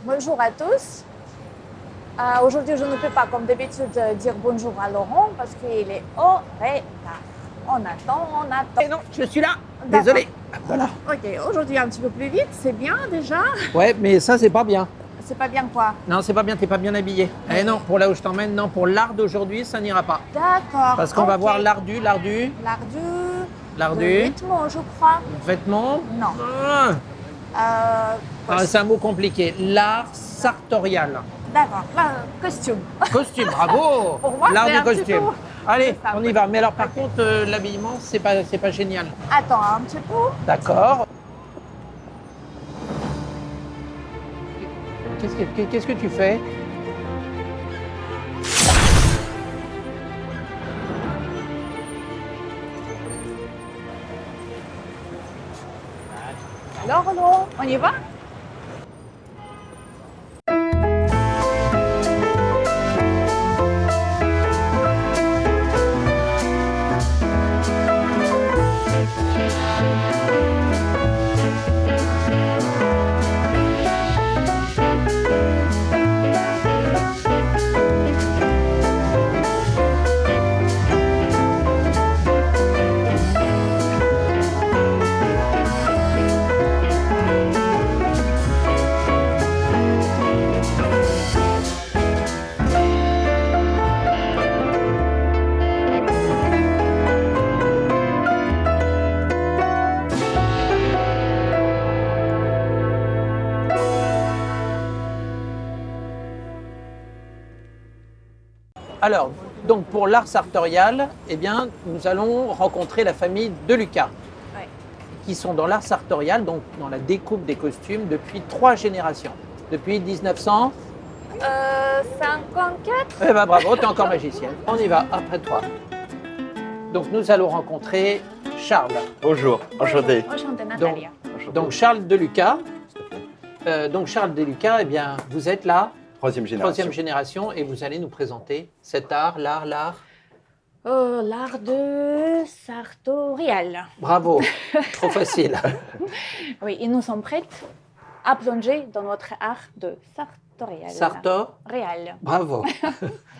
Bonjour à tous. Aujourd'hui, je ne peux pas, comme d'habitude, dire bonjour à Laurent parce qu'il est au retard. On attend. Eh non, je suis là. D'accord. Désolé. Voilà. Ok, aujourd'hui un petit peu plus vite, c'est bien déjà. Ouais, mais ça, c'est pas bien. C'est pas bien quoi? Non, c'est pas bien, t'es pas bien habillé. Eh non, pour là où je t'emmène, non, pour l'art d'aujourd'hui, ça n'ira pas. D'accord. Parce qu'on va ok. voir l'ardu, L'ardu. L'ardu. Le rythme, je crois. Vêtements. Non. C'est un mot compliqué. L'art sartorial. D'accord. Costume. Costume, bravo. Pour moi, l'art c'est du un petit costume. peu- Allez, c'est ça. on y va. Mais alors, par contre, l'habillement, c'est pas génial. Attends un petit peu. D'accord. Qu'est-ce que tu fais? Alors, Laurent, on y va? Alors, donc pour l'art sartorial, eh bien, nous allons rencontrer la famille de Lucas, Ouais. qui sont dans l'art sartorial, donc dans la découpe des costumes, depuis 3 générations. Depuis 1900. 54. Eh ben bravo, t'es encore magicienne. On y va, après toi. Donc nous allons rencontrer Charles. Bonjour, enchanté. Enchantée, Natalia. Donc Charles de Lucas. Donc Charles de Lucas, eh bien, vous êtes là, Troisième génération. troisième génération, et vous allez nous présenter cet art, l'art. L'art de sartorial. Bravo, trop facile. Oui, et nous sommes prêtes à plonger dans notre art de sartorial. Sartor, Réal. bravo.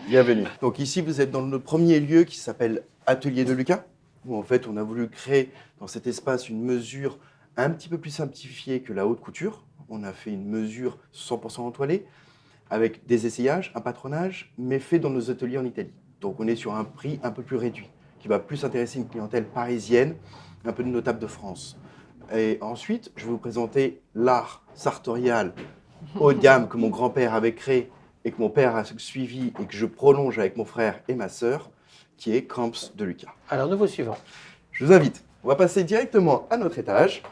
Bienvenue. Donc ici, vous êtes dans le premier lieu qui s'appelle Atelier de Lucas, où en fait, on a voulu créer dans cet espace une mesure un petit peu plus simplifiée que la haute couture. On a fait une mesure 100% entoilée, avec des essayages, un patronage, mais fait dans nos ateliers en Italie. Donc on est sur un prix un peu plus réduit, qui va plus intéresser une clientèle parisienne, un peu de notable de France. Et ensuite, je vais vous présenter l'art sartorial haut de gamme que mon grand-père avait créé et que mon père a suivi et que je prolonge avec mon frère et ma sœur, qui est Camps de Lucas. Alors nous vous suivons. Je vous invite, on va passer directement à notre étage.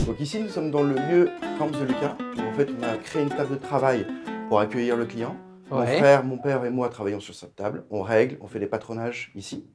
Donc ici, nous sommes dans le lieu Camps de Lucas, où en fait, on a créé une table de travail pour accueillir le client. Mon Ouais. frère, mon père et moi travaillons sur cette table. On règle, on fait des patronages ici.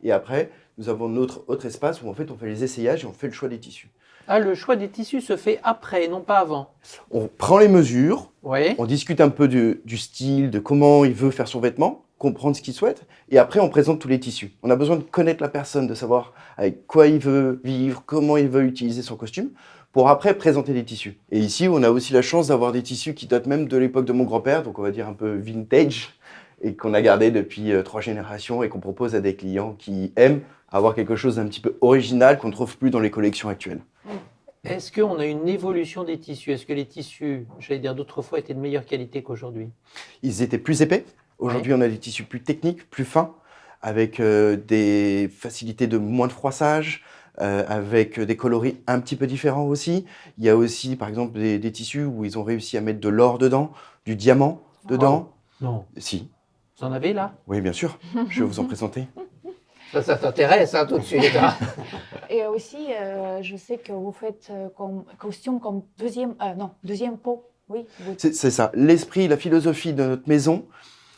Et après, nous avons notre autre espace où en fait, on fait les essayages et on fait le choix des tissus. Ah, le choix des tissus se fait après, non pas avant. On prend les mesures, Oui. on discute un peu du style, de comment il veut faire son vêtement, comprendre ce qu'il souhaite, et après on présente tous les tissus. On a besoin de connaître la personne, de savoir avec quoi il veut vivre, comment il veut utiliser son costume, pour après présenter les tissus. Et ici, on a aussi la chance d'avoir des tissus qui datent même de l'époque de mon grand-père, donc on va dire un peu vintage, et qu'on a gardé depuis 3 générations et qu'on propose à des clients qui aiment avoir quelque chose d'un petit peu original qu'on ne trouve plus dans les collections actuelles. Est-ce qu'on a une évolution des tissus? Est-ce que les tissus, j'allais dire d'autrefois, étaient de meilleure qualité qu'aujourd'hui? Ils étaient plus épais. Aujourd'hui, on a des tissus plus techniques, plus fins, avec des facilités de moins de froissage, avec des coloris un petit peu différents aussi. Il y a aussi, par exemple, des tissus où ils ont réussi à mettre de l'or dedans, du diamant dedans. Non. Si, Vous en avez là? oui, bien sûr. Je vais vous en présenter. Ça t'intéresse tout de suite. Hein. Et aussi, je sais que vous faites comme costume comme deuxième peau. Oui. C'est ça. L'esprit, la philosophie de notre maison,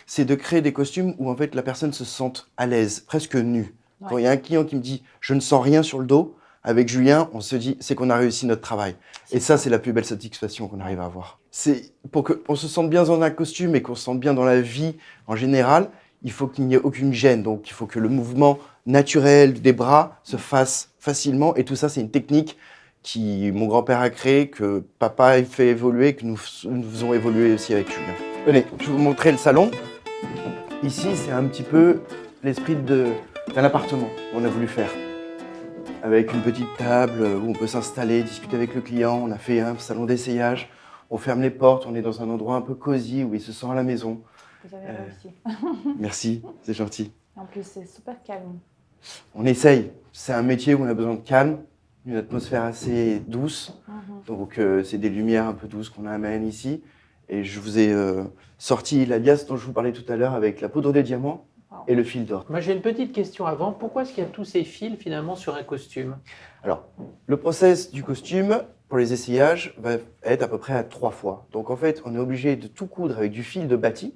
c'est de créer des costumes où en fait la personne se sente à l'aise, presque nue. Ouais. Quand il y a un client qui me dit « je ne sens rien sur le dos », avec Julien, on se dit c'est qu'on a réussi notre travail. Et ça, c'est la plus belle satisfaction qu'on arrive à avoir. C'est pour qu'on se sente bien dans un costume et qu'on se sente bien dans la vie en général, il faut qu'il n'y ait aucune gêne. Donc, il faut que le mouvement naturel des bras se fasse facilement. Et tout ça, c'est une technique mon grand-père a créé, que papa a fait évoluer, que nous faisons évoluer aussi avec Julien. Venez, je vais vous montrer le salon. Ici, c'est un petit peu l'esprit d'un appartement qu'on a voulu faire. Avec une petite table où on peut s'installer, discuter avec le client. On a fait un salon d'essayage. On ferme les portes, on est dans un endroit un peu cosy où il se sent à la maison. Vous avez réussi. Merci, c'est gentil. En plus, c'est super calme. On essaye. C'est un métier où on a besoin de calme, une atmosphère assez douce. Donc, c'est des lumières un peu douces qu'on amène ici. Et je vous ai sorti l'alias dont je vous parlais tout à l'heure avec la poudre de diamant et le fil d'or. Moi, j'ai une petite question avant. Pourquoi est-ce qu'il y a tous ces fils finalement sur un costume? Alors, le process du costume pour les essayages va être à peu près à 3 fois. Donc, en fait, on est obligé de tout coudre avec du fil de bâti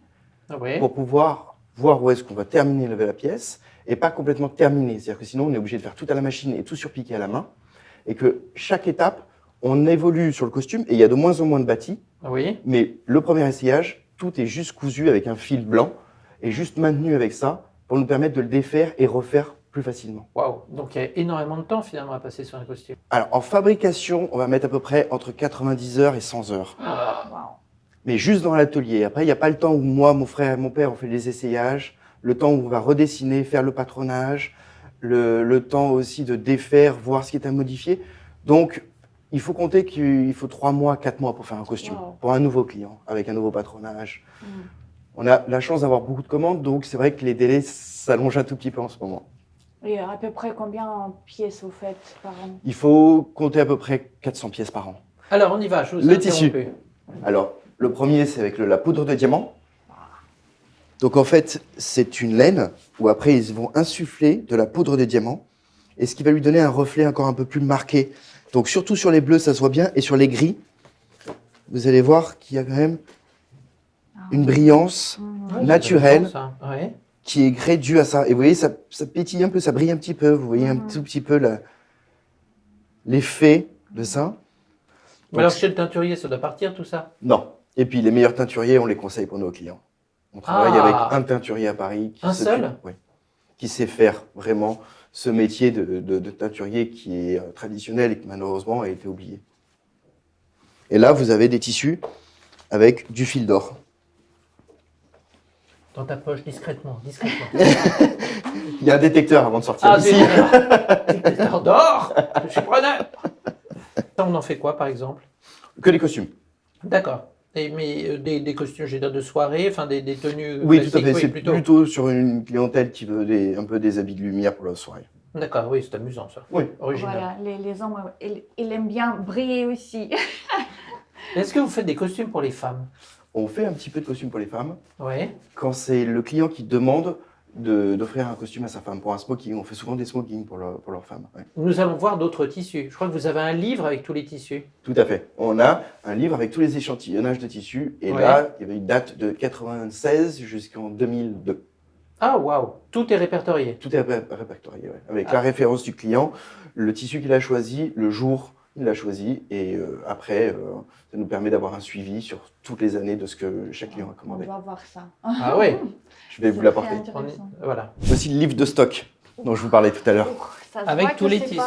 pour pouvoir voir où est-ce qu'on va terminer la pièce et pas complètement terminer. C'est-à-dire que sinon, on est obligé de faire tout à la machine et tout surpiquer à la main. Et que chaque étape, on évolue sur le costume et il y a de moins en moins de bâti. Mais le premier essayage, tout est juste cousu avec un fil blanc et juste maintenu avec ça pour nous permettre de le défaire et refaire plus facilement. Waouh! Donc il y a énormément de temps finalement à passer sur un costume. Alors en fabrication, on va mettre à peu près entre 90 heures et 100 heures. Wow. Mais juste dans l'atelier. Après, il n'y a pas le temps où moi, mon frère et mon père, on fait les essayages, le temps où on va redessiner, faire le patronage, le temps aussi de défaire, voir ce qui est à modifier. Donc, il faut compter qu'il faut 3 mois, 4 mois pour faire un costume, pour un nouveau client, avec un nouveau patronage. On a la chance d'avoir beaucoup de commandes, donc c'est vrai que les délais s'allongent un tout petit peu en ce moment. Et à peu près combien de pièces vous faites par an? Il faut compter à peu près 400 pièces par an. Alors, on y va, je vous ai Le tissu. interrompu. Alors, le premier, c'est avec la poudre de diamant. Donc, en fait, c'est une laine où après, ils vont insuffler de la poudre de diamant et ce qui va lui donner un reflet encore un peu plus marqué. Donc, surtout sur les bleus, ça se voit bien, et sur les gris, vous allez voir qu'il y a quand même une brillance naturelle qui est gré due à ça. Et vous voyez, ça pétille un peu, ça brille un petit peu. Vous voyez un tout petit peu l'effet de ça. Mais alors, chez le teinturier, ça doit partir tout ça? Non. Et puis, les meilleurs teinturiers, on les conseille pour nos clients. On travaille avec un teinturier à Paris. Qui sait faire vraiment ce métier de teinturier qui est traditionnel et qui malheureusement a été oublié. Et là, vous avez des tissus avec du fil d'or. Dans ta poche, discrètement. Il y a un détecteur avant de sortir d'ici. Détecteur d'or. Je suis preneur. Ça, on en fait quoi, par exemple? Que les costumes. D'accord. Mais des costumes, je veux dire, de soirée, enfin des tenues Oui, classiques, tout à fait. oui, C'est plutôt sur une clientèle qui veut un peu des habits de lumière pour la soirée. D'accord, oui, c'est amusant ça. Oui. Original. Voilà, les hommes, ils aiment bien briller aussi. Est-ce que vous faites des costumes pour les femmes? On fait un petit peu de costumes pour les femmes. Oui. Quand c'est le client qui demande d'offrir un costume à sa femme pour un smoking, on fait souvent des smokings pour leur femme. Ouais. Nous allons voir d'autres tissus. Je crois que vous avez un livre avec tous les tissus. Tout à fait. On a un livre avec tous les échantillonnages de tissus. Et là, il y avait une date de 96 jusqu'en 2002. Ah, waouh! Tout est répertorié. Tout est répertorié, ouais. Avec la référence du client, le tissu qu'il a choisi, le jour il l'a choisi. Et après, ça nous permet d'avoir un suivi sur toutes les années de ce que chaque client a commandé. On doit voir ça. Ah oui. Je vais vous l'apporter. Voilà. Voici le livre de stock dont je vous parlais tout à l'heure. Ça se avec voit tous que les c'est tissus.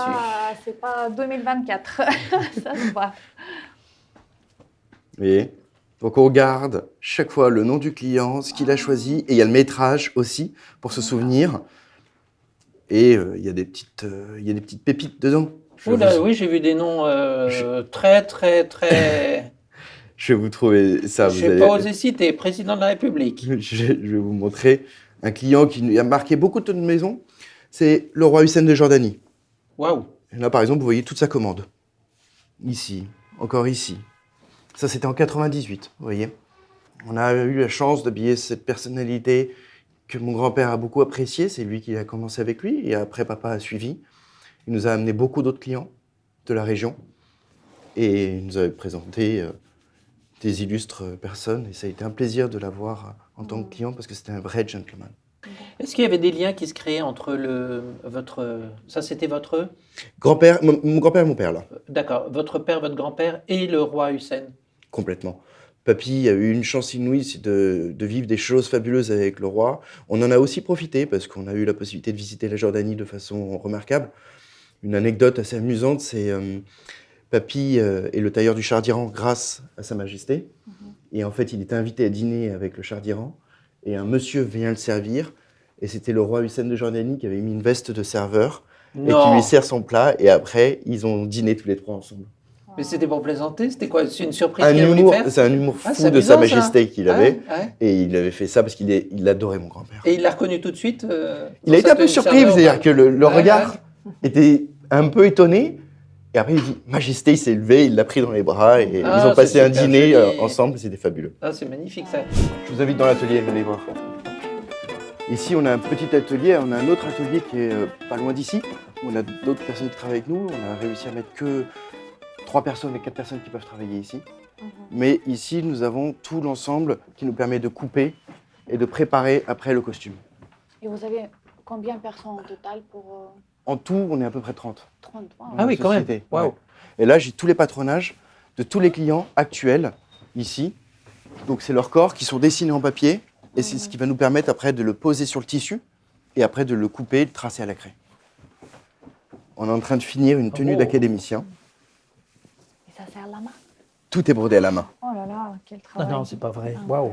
C'est pas 2024. Ça se voit. Vous voyez? Donc on regarde chaque fois le nom du client, ce qu'il a choisi, et il y a le métrage aussi pour se souvenir. Et il y a des petites pépites dedans. Oui, j'ai vu des noms très. Je vais vous trouver ça. Je n'ai pas osé citer, président de la République. Je vais vous montrer un client qui a marqué beaucoup de maisons. C'est le roi Hussein de Jordanie. Waouh! Là, par exemple, vous voyez toute sa commande. Ici, encore ici. Ça, c'était en 98, vous voyez. On a eu la chance d'habiller cette personnalité que mon grand-père a beaucoup appréciée. C'est lui qui a commencé avec lui et après, papa a suivi. Il nous a amené beaucoup d'autres clients de la région et il nous a présenté des illustres personnes. Et ça a été un plaisir de l'avoir en tant que client parce que c'était un vrai gentleman. Est-ce qu'il y avait des liens qui se créaient entre ça, c'était votre Grand-père, mon grand-père et mon père, là. D'accord. Votre père, votre grand-père et le roi Hussein. Complètement. Papy a eu une chance inouïe, c'est de vivre des choses fabuleuses avec le roi. On en a aussi profité parce qu'on a eu la possibilité de visiter la Jordanie de façon remarquable. Une anecdote assez amusante, c'est Papy est le tailleur du char d'Iran grâce à Sa Majesté. Et en fait, il était invité à dîner avec le char d'Iran. Et un monsieur vient le servir. Et c'était le roi Hussein de Jordanie qui avait mis une veste de serveur et qui Non. lui sert son plat. Et après, ils ont dîné tous les trois ensemble. Mais c'était pour plaisanter? C'était quoi? C'est une surprise Un qu'il a voulu humour, faire? c'est un humour Ah, fou c'est de Sa amusant, ça. Majesté qu'il avait. Ouais. Et il avait fait ça parce qu'il adorait mon grand-père. Et il l'a reconnu tout de suite? Il a été un peu surpris, c'est-à-dire que le Ouais, regard ouais. était un peu étonné. Et après, il dit Majesté, il s'est levé, il l'a pris dans les bras et Ah, ils ont passé c'est un super dîner joli. ensemble, c'était fabuleux. Ah, c'est magnifique ça. Je vous invite dans l'atelier, venez voir. Ici, on a un petit atelier, on a un autre atelier qui est pas loin d'ici. On a d'autres personnes qui travaillent avec nous. On a réussi à mettre que 3 personnes et 4 personnes qui peuvent travailler ici. Mais ici, nous avons tout l'ensemble qui nous permet de couper et de préparer après le costume. Et vous avez combien de personnes au total pour En tout, on est à peu près 30. 30 Ah oui, quand même. Société, Waouh. ouais. Et là, j'ai tous les patronages de tous les clients actuels ici. Donc, c'est leurs corps qui sont dessinés en papier. Et c'est ce qui va nous permettre après de le poser sur le tissu et après de le couper et de tracer à la craie. On est en train de finir une tenue Oh. d'académicien. Et ça sert la main? Tout est brodé à la main. Oh là là, quel Non, travail. non, c'est pas vrai. Incroyable. Waouh.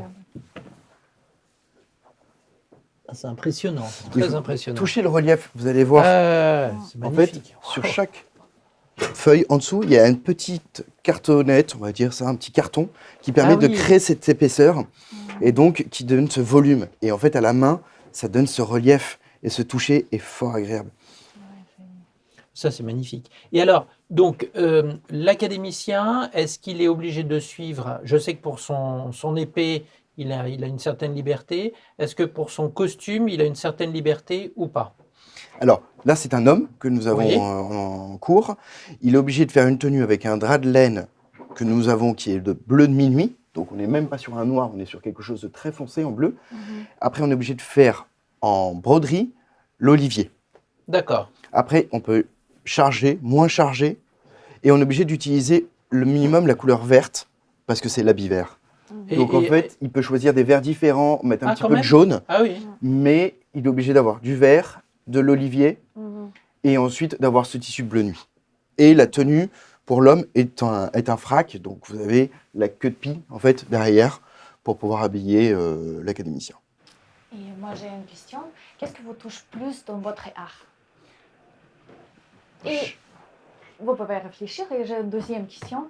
Ah, c'est impressionnant, Il très faut impressionnant. Touchez le relief, vous allez voir. C'est En fait, magnifique. sur chaque feuille en dessous, il y a une petite cartonnette, on va dire ça, un petit carton, qui permet Ah oui. de créer cette épaisseur et donc qui donne ce volume. Et en fait, à la main, ça donne ce relief et ce toucher est fort agréable. Ça, c'est magnifique. Et alors, donc, l'académicien, est-ce qu'il est obligé de suivre? Je sais que pour son épée, il a une certaine liberté. Est-ce que pour son costume, il a une certaine liberté ou pas? Alors là, c'est un homme que nous avons Oui. en cours. Il est obligé de faire une tenue avec un drap de laine que nous avons qui est de bleu de minuit. Donc on n'est même pas sur un noir, on est sur quelque chose de très foncé en bleu. Après, on est obligé de faire en broderie l'olivier. D'accord. Après, on peut charger, moins charger. Et on est obligé d'utiliser le minimum la couleur verte parce que c'est l'habit vert. Donc en fait, il peut choisir des verts différents, mettre un Ah, petit quand peu de même. jaune. Ah oui. Mais il est obligé d'avoir du vert, de l'olivier Mhm. et ensuite d'avoir ce tissu bleu nuit. Et la tenue pour l'homme est un frac, donc vous avez la queue de pie en fait derrière pour pouvoir habiller l'académicien. Et moi, j'ai une question. Qu'est-ce que vous touche plus dans votre art? Et vous pouvez réfléchir. Et j'ai une deuxième question.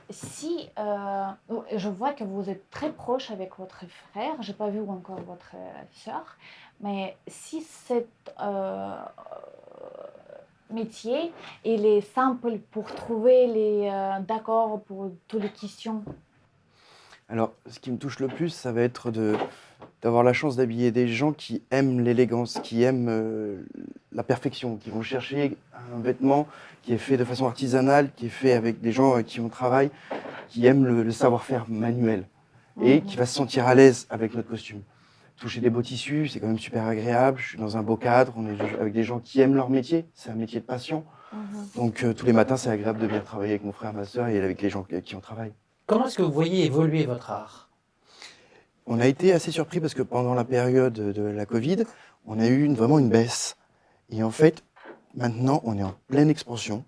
Si je vois que vous êtes très proche avec votre frère, j'ai pas vu encore votre sœur, mais si cet métier il est simple pour trouver les d'accords pour toutes les questions. Alors, ce qui me touche le plus, ça va être d'avoir la chance d'habiller des gens qui aiment l'élégance, qui aiment la perfection, qui vont chercher un vêtement qui est fait de façon artisanale, qui est fait avec des gens qui on travaille, qui aiment le savoir-faire manuel et qui va se sentir à l'aise avec notre costume. Toucher des beaux tissus, c'est quand même super agréable. Je suis dans un beau cadre, on est avec des gens qui aiment leur métier, c'est un métier de passion. Donc tous les matins, c'est agréable de venir travailler avec mon frère, ma sœur et avec les gens avec qui on travaille. Comment est-ce que vous voyez évoluer votre art? On a été assez surpris parce que pendant la période de la Covid, on a eu vraiment une baisse. Et en fait, maintenant, on est en pleine expansion.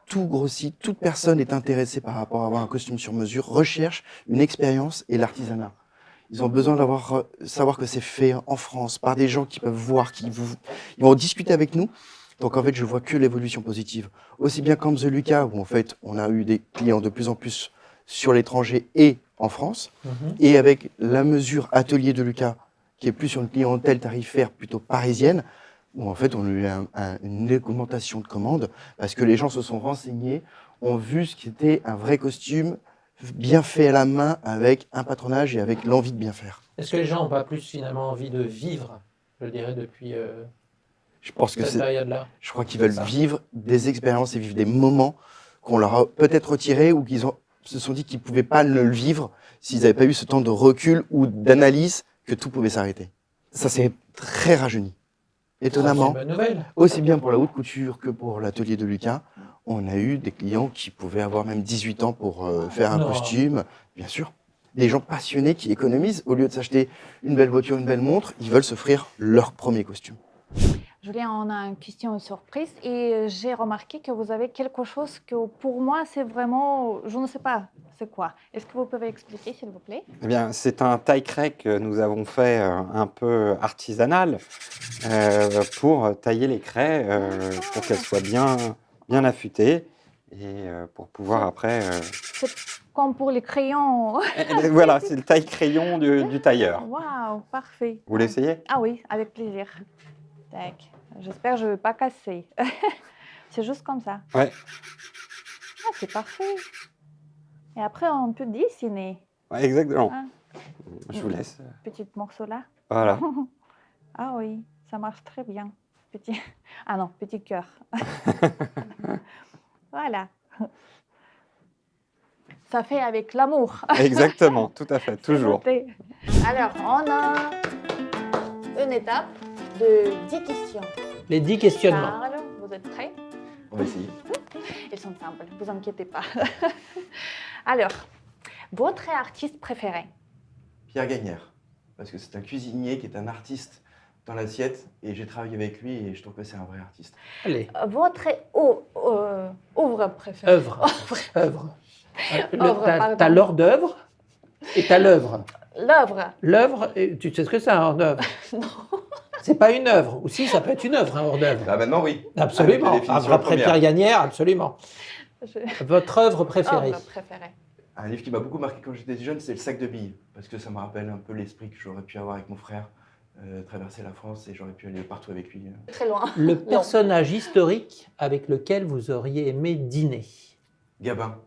Tout grossit, toute personne est intéressée par rapport à avoir un costume sur mesure, recherche une expérience et l'artisanat. Ils ont besoin d'avoir savoir que c'est fait en France par des gens qui peuvent voir, ils vont discuter avec nous. Donc en fait, je vois que l'évolution positive. Aussi bien comme The Lucas, où en fait, on a eu des clients de plus en plus sur l'étranger et en France. Et avec la mesure Atelier de Lucas, qui est plus sur une clientèle tarifaire plutôt parisienne, où en fait on a eu une augmentation de commandes parce que les gens se sont renseignés, ont vu ce qui était un vrai costume, bien fait à la main, avec un patronage et avec l'envie de bien faire. Est-ce que les gens n'ont pas plus finalement envie de vivre, je dirais, depuis Je pense que cette c'est, période-là? je crois qu'ils veulent Ça. vivre des expériences et vivre des moments qu'on leur a peut-être retirés ou qu'ils se sont dit qu'ils ne pouvaient pas le vivre s'ils n'avaient pas eu ce temps de recul ou d'analyse que tout pouvait s'arrêter. Ça s'est très rajeuni. Étonnamment, C'est une bonne nouvelle. aussi bien pour la haute couture que pour l'atelier de Lucas, on a eu des clients qui pouvaient avoir même 18 ans pour faire un Non. costume, bien sûr. Des gens passionnés qui économisent, au lieu de s'acheter une belle voiture, une belle montre, ils veulent s'offrir leur premier costume. Julien, on a une question surprise et j'ai remarqué que vous avez quelque chose que pour moi, c'est vraiment, je ne sais pas, c'est quoi. Est-ce que vous pouvez expliquer, s'il vous plaît? Eh bien, c'est un taille-craie que nous avons fait un peu artisanal pour tailler les craies, pour qu'elles soient bien affûtées et pour pouvoir après... C'est comme pour les crayons. Voilà, c'est le taille-crayon du tailleur. Waouh, parfait. Vous l'essayez? Ah oui, avec plaisir. Tac. J'espère que je ne vais pas casser. C'est juste comme ça. Ouais. Ah, c'est parfait. Et après, on peut dessiner. Ouais, exactement. Ah. Je vous laisse. Petit morceau là. Voilà. Ah oui, ça marche très bien. Petit... Ah non, petit cœur. Voilà. Ça fait avec l'amour. Exactement, tout à fait, toujours. Noté. Alors, on a une étape de 10 questions. Les 10 questionnements. Charles, vous êtes prêts? On va essayer. Ils sont simples, ne vous inquiétez pas. Alors, votre artiste préféré? Pierre Gagnère, parce que c'est un cuisinier qui est un artiste dans l'assiette et j'ai travaillé avec lui et je trouve que c'est un vrai artiste. Allez, Votre œuvre préférée? œuvre. Œuvre. Œuvre, pardon. T'as l'hors d'œuvre et t'as l'œuvre. L'œuvre? L'œuvre, tu sais ce que c'est un hors d'œuvre? Non. C'est pas une œuvre. Ou si, ça peut être une œuvre, un hors d'œuvre. Ah maintenant oui. Absolument. Avec la définition Après première. Pierre Gagnère, absolument. Votre œuvre préférée? Œuvre préférée. Un livre qui m'a beaucoup marqué quand j'étais jeune, c'est Le sac de billes, parce que ça me rappelle un peu l'esprit que j'aurais pu avoir avec mon frère, traverser la France et j'aurais pu aller partout avec lui. Très loin. Le personnage historique avec lequel vous auriez aimé dîner? Gabin,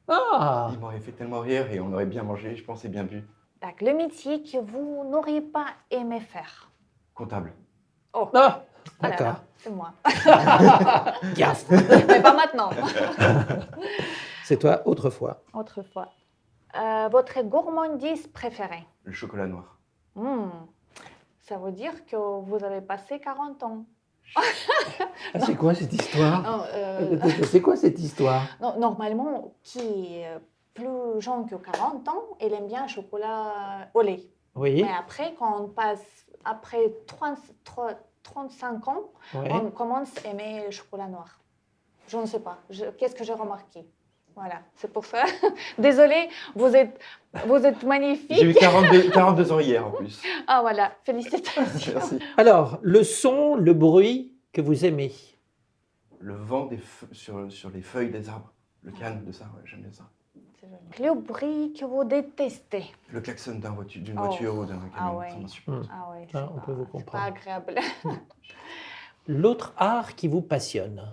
Ah, il m'aurait fait tellement rire et on aurait bien mangé, je pense, et bien bu. Donc, le métier que vous n'auriez pas aimé faire? Comptable. Oh, ah ah là là, d'accord. c'est moi. Gaffe. Mais pas maintenant. C'est toi autrefois. Autrefois. Votre gourmandise préférée? Le chocolat noir. Ça veut dire que vous avez passé 40 ans. Ah, c'est quoi cette histoire? Non, C'est quoi cette histoire? non, normalement, qui est plus jeune que 40 ans, il aime bien le chocolat au lait. Oui. Mais après, quand on passe après 35 ans, Ouais. on commence à aimer le chocolat noir. Je ne sais pas. Qu'est-ce que j'ai remarqué? Voilà, c'est pour ça. Désolée, vous êtes magnifique. J'ai eu 42 ans hier en plus. Ah voilà, félicitations. Merci. Alors, le son, le bruit que vous aimez? Le vent sur les feuilles des arbres. Le calme de ça, ouais, j'aime bien ça. C'est joli. Le bruit que vous détestez. Le klaxon d'une Oh. voiture ou d'un camion, Ah ouais. ça m'insupporte. Ah ouais, Ah, on c'est peut vous pas comprendre. agréable. L'autre art qui vous passionne?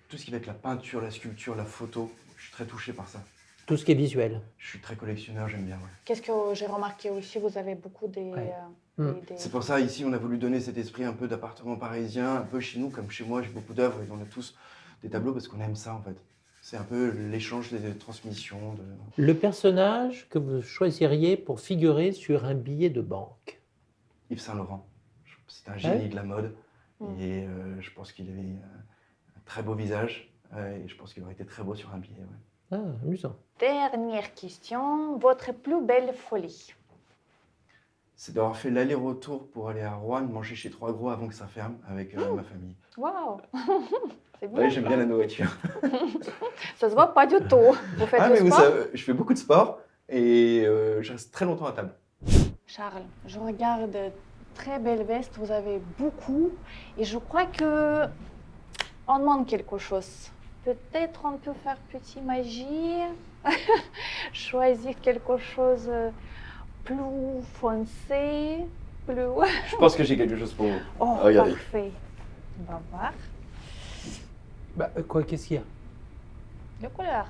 Tout ce qui va être la peinture, la sculpture, la photo, je suis très touché par ça. Tout ce qui est visuel. Je suis très collectionneur, j'aime bien. Ouais. Qu'est-ce que j'ai remarqué aussi, vous avez beaucoup des... Ouais. des- C'est pour ça, ici, on a voulu donner cet esprit un peu d'appartement parisien, un peu chez nous, comme chez moi, j'ai beaucoup d'œuvres et on a tous des tableaux parce qu'on aime ça en fait. C'est un peu l'échange des transmissions. Le personnage que vous choisiriez pour figurer sur un billet de banque? Yves Saint Laurent, c'est un génie Ouais. de la mode Mm. et je pense qu'il avait un très beau visage et je pense qu'il aurait été très beau sur un billet. Ouais. Ah, amusant. Dernière question, votre plus belle folie? C'est d'avoir fait l'aller-retour pour aller à Rouen, manger chez Trois Gros avant que ça ferme avec ma famille. Waouh. C'est bien. Oui, j'aime bien la nourriture. Ça se voit pas du tout. Vous faites Ah, du mais vous sport? savez, je fais beaucoup de sport et je reste très longtemps à table. Charles, je regarde très belle veste, vous avez beaucoup et je crois que on demande quelque chose. Peut-être on peut faire petite magie, choisir quelque chose plus foncé, plus... Je pense que j'ai quelque chose pour vous. Oh, Regardez. parfait. On va voir. Bah, quoi, qu'est-ce qu'il y a? Les couleurs.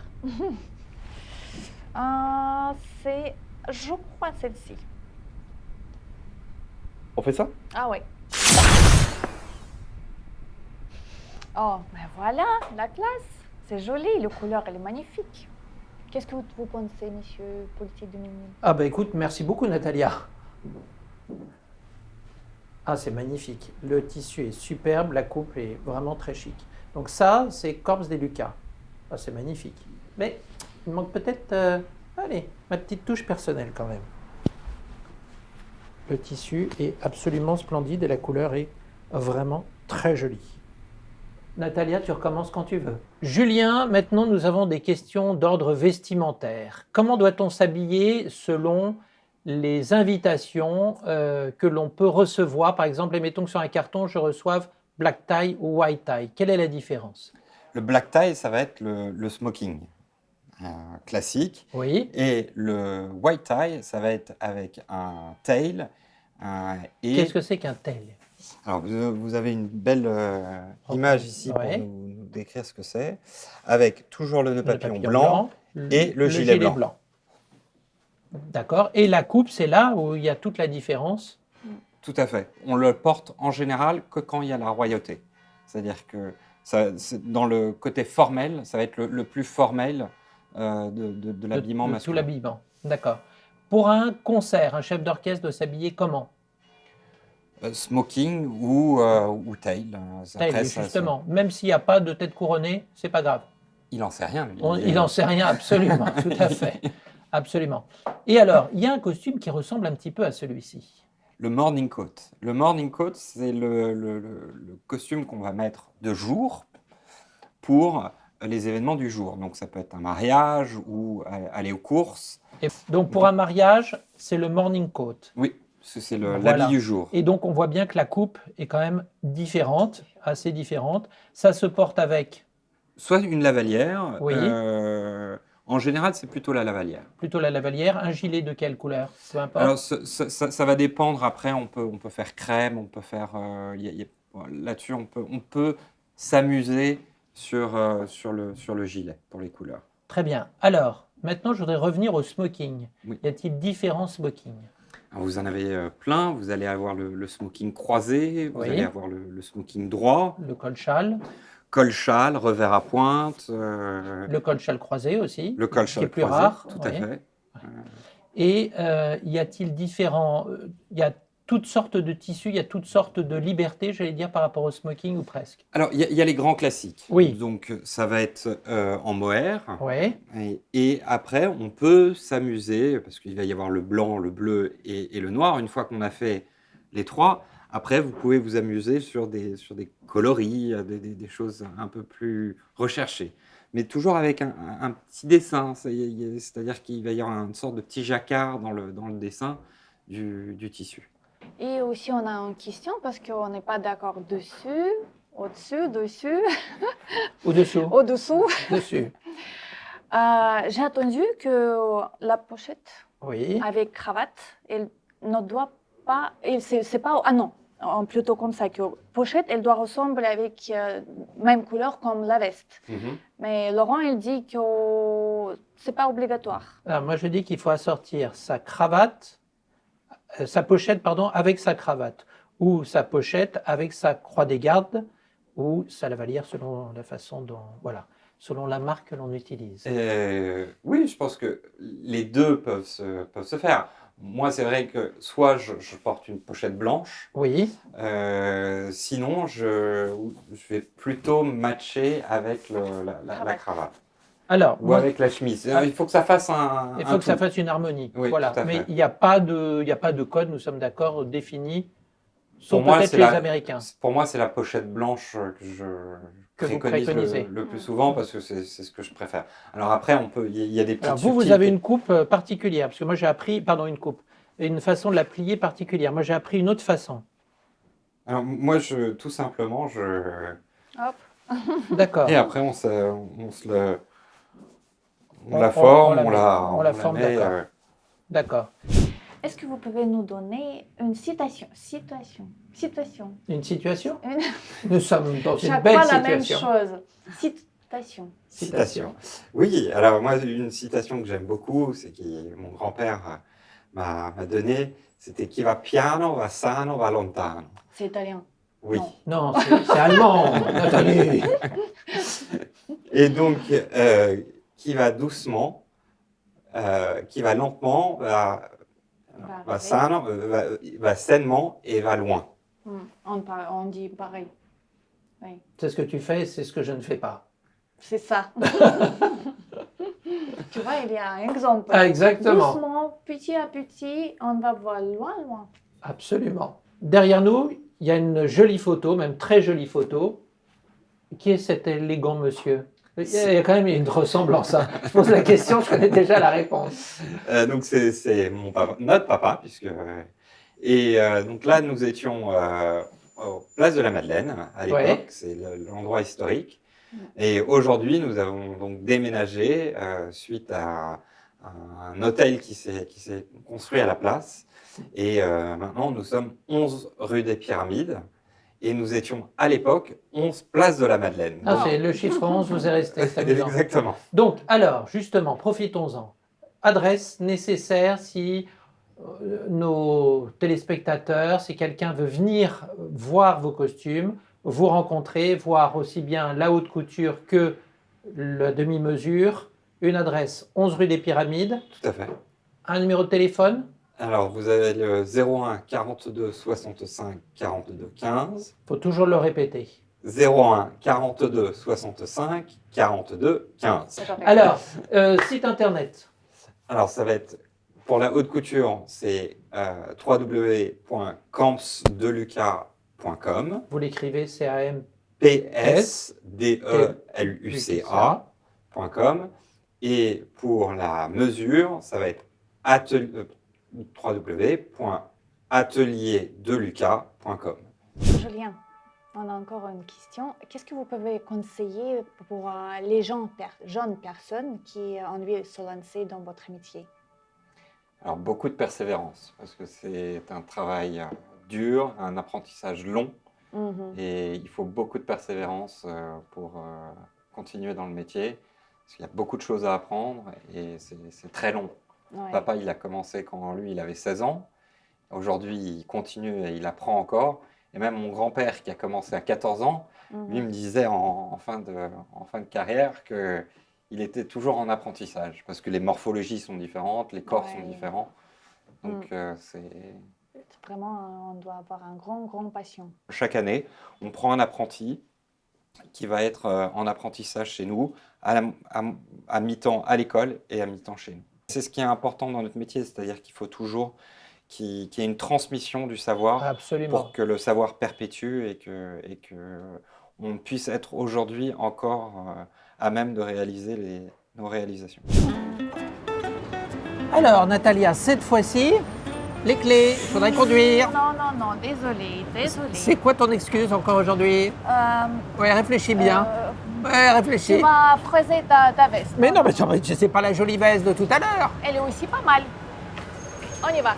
C'est, je crois, celle-ci. On fait ça? Ah oui. Oh, ben voilà, la classe. C'est joli, la couleur, elle est magnifique. Qu'est-ce que vous pensez, monsieur Politique de Minimes? Ah bah écoute, merci beaucoup Natalia. Ah, c'est magnifique. Le tissu est superbe, la coupe est vraiment très chic. Donc ça, c'est Corps des Lucas. Ah, c'est magnifique. Mais il manque peut-être, allez, ma petite touche personnelle quand même. Le tissu est absolument splendide et la couleur est Vraiment très joli. Natalia, tu recommences quand tu veux. Julien, maintenant nous avons des questions d'ordre vestimentaire. Comment doit-on s'habiller selon les invitations que l'on peut recevoir? Par exemple, mettons que sur un carton, je reçoive black tie ou white tie. Quelle est la différence? Le black tie, ça va être le smoking classique. Oui. Et le white tie, ça va être avec un tail. Qu'est-ce que c'est qu'un tail? Alors, vous avez une belle image ici Ouais. pour nous décrire ce que c'est, avec toujours le nœud papillon blanc et le gilet blanc. D'accord. Et la coupe, c'est là où il y a toute la différence. Tout à fait. On le porte en général que quand il y a la royauté. C'est-à-dire que dans le côté formel, ça va être le plus formel de l'habillement de masculin. Tout l'habillement. D'accord. Pour un concert, un chef d'orchestre doit s'habiller comment? Smoking ou tail. Tail, Après, justement. Même s'il n'y a pas de tête couronnée, c'est pas grave. Il n'en sait rien. Il n'en sait rien, absolument. Tout à fait. Absolument. Et alors, il y a un costume qui ressemble un petit peu à celui-ci. Le morning coat. Le morning coat, c'est le costume qu'on va mettre de jour pour les événements du jour. Donc, ça peut être un mariage ou aller aux courses. Et donc, pour un mariage, c'est le morning coat. Oui, c'est l'habit Voilà. du jour. Et donc, on voit bien que la coupe est quand même différente, assez différente. Ça se porte avec... Soit une lavalière. Oui. En général, c'est plutôt la lavalière. Plutôt la lavalière. Un gilet de quelle couleur? Peu importe. Alors, ça va dépendre. Après, on peut faire crème, on peut faire... là-dessus, on peut s'amuser sur le gilet pour les couleurs. Très bien. Alors, maintenant, je voudrais revenir au smoking. Oui. Y a-t-il différents smokings? Alors, vous en avez plein. Vous allez avoir le smoking croisé, vous Oui. allez avoir le smoking droit, Le col-châle, col-châle, revers à pointe, le col-châle croisé aussi, le qui col-châle est plus croisé, rare. tout à oui. fait. Et y a-t-il différents... Il y a toutes sortes de tissus, il y a toutes sortes de libertés, j'allais dire, par rapport au smoking ou presque. Alors, il y a les grands classiques. Oui. Donc, ça va être en mohair. Oui. Et après, on peut s'amuser, parce qu'il va y avoir le blanc, le bleu et le noir. Une fois qu'on a fait les trois, après, vous pouvez vous amuser sur des coloris, des choses un peu plus recherchées. Mais toujours avec un petit dessin. C'est-à-dire qu'il va y avoir une sorte de petit jacquard dans le dessin du tissu. Et aussi, on a une question parce qu'on n'est pas d'accord dessus, au-dessus, dessus, Au-dessous. au-dessous. Dessus. J'ai entendu que la pochette Oui. avec cravate, elle ne doit pas. C'est pas. Ah non, plutôt comme ça, que pochette, elle doit ressembler avec même couleur comme la veste. Mais Laurent, il dit que c'est pas obligatoire. Alors, moi, je dis qu'il faut assortir sa cravate, sa pochette, pardon, avec sa cravate, ou sa pochette avec sa croix des gardes, ou sa lavalière selon la façon dont, voilà, selon la marque que l'on utilise. Oui, je pense que les deux peuvent se faire. Moi, c'est vrai que soit je porte une pochette blanche, Oui, sinon je vais plutôt matcher avec la cravate. alors, Ou moi, avec la chemise. Il faut que ça fasse il faut que ça fasse une harmonie. Oui, voilà. tout à Mais fait. il n'y a pas de code, nous sommes d'accord, défini, sauf moi, peut-être c'est les la- Américains. Pour moi, c'est la pochette blanche que je Que vous préconise préconisez. le plus souvent parce que c'est ce que je préfère. Alors après, il y a des petites Alors vous subtilités. avez une coupe particulière, parce que moi j'ai appris, pardon, une coupe, une façon de la plier particulière. Moi j'ai appris une autre façon. Alors moi, tout simplement, Hop. D'accord. et après on la On forme, la on la forme, met, d'accord. D'accord. Est-ce que vous pouvez nous donner une citation? Une situation? Une- Nous sommes dans une Chaque belle fois la même situation. chose. Citation. Citation. Oui, alors moi, une citation que j'aime beaucoup, c'est que mon grand-père m'a donné, c'était « Chi va piano, va sano, va lontano C'est italien. ». Oui. Non. Non, c'est allemand, Nathalie. Et donc, qui va doucement, qui va lentement, va sano, va sainement et va loin. On dit pareil. Oui. C'est ce que tu fais, c'est ce que je ne fais pas. C'est ça. Tu vois, il y a un exemple. Ah, exactement. Doucement, petit à petit, on va voir loin, loin. Absolument. Derrière nous, il y a une jolie photo, même très jolie photo. Qui est cet élégant monsieur? Il y a quand même une ressemblance. Hein. Je pose la question, je connais déjà la réponse. Donc c'est mon papa, notre papa, puisque donc là nous étions place de la Madeleine à l'époque, Ouais. c'est l'endroit historique. Et aujourd'hui nous avons donc déménagé suite à un hôtel qui s'est construit à la place. Et maintenant nous sommes 11 rue des Pyramides. Et nous étions à l'époque 11 place de la Madeleine. Ah, c'est le chiffre 11 vous est resté. C'est amusant. Exactement. Donc, alors, justement, profitons-en. Adresse nécessaire si nos téléspectateurs, si quelqu'un veut venir voir vos costumes, vous rencontrer, voir aussi bien la haute couture que la demi-mesure. Une adresse 11 rue des Pyramides. Tout à fait. Un numéro de téléphone. Alors, vous avez le 01 42 65 42 15. Il faut toujours le répéter. 01 42 65 42 15. C'est correct. Alors, site internet. Alors, ça va être, pour la haute couture, c'est www.campsdeluca.com. Vous l'écrivez CAM. psdeluca.com. Et pour la mesure, ça va être www.atelierdeluca.com. Julien, on a encore une question. Qu'est-ce que vous pouvez conseiller pour les jeunes personnes qui ont envie de se lancer dans votre métier? Alors, beaucoup de persévérance, parce que c'est un travail dur, un apprentissage long, et il faut beaucoup de persévérance pour continuer dans le métier, parce qu'il y a beaucoup de choses à apprendre, et c'est très long. Ouais. Papa, il a commencé quand lui, il avait 16 ans. Aujourd'hui, il continue et il apprend encore. Et même mon grand-père, qui a commencé à 14 ans, lui me disait en fin de carrière qu'il était toujours en apprentissage, parce que les morphologies sont différentes, les corps sont différents. Donc, Vraiment, on doit avoir un grand passion. chaque année, on prend un apprenti qui va être en apprentissage chez nous, à mi-temps à l'école et à mi-temps chez nous. C'est ce qui est important dans notre métier, c'est-à-dire qu'il faut toujours qu'il y ait une transmission du savoir Absolument. pour que le savoir perpétue et que on puisse être aujourd'hui encore à même de réaliser nos réalisations. Alors, Natalia, cette fois-ci, les clés, il faudrait conduire. Non, désolé. C'est quoi ton excuse encore aujourd'hui? Ouais, réfléchis bien. Ouais, réfléchis. Tu m'as frisé ta veste. Mais non, mais c'est pas la jolie veste de tout à l'heure. Elle est aussi pas mal. On y va.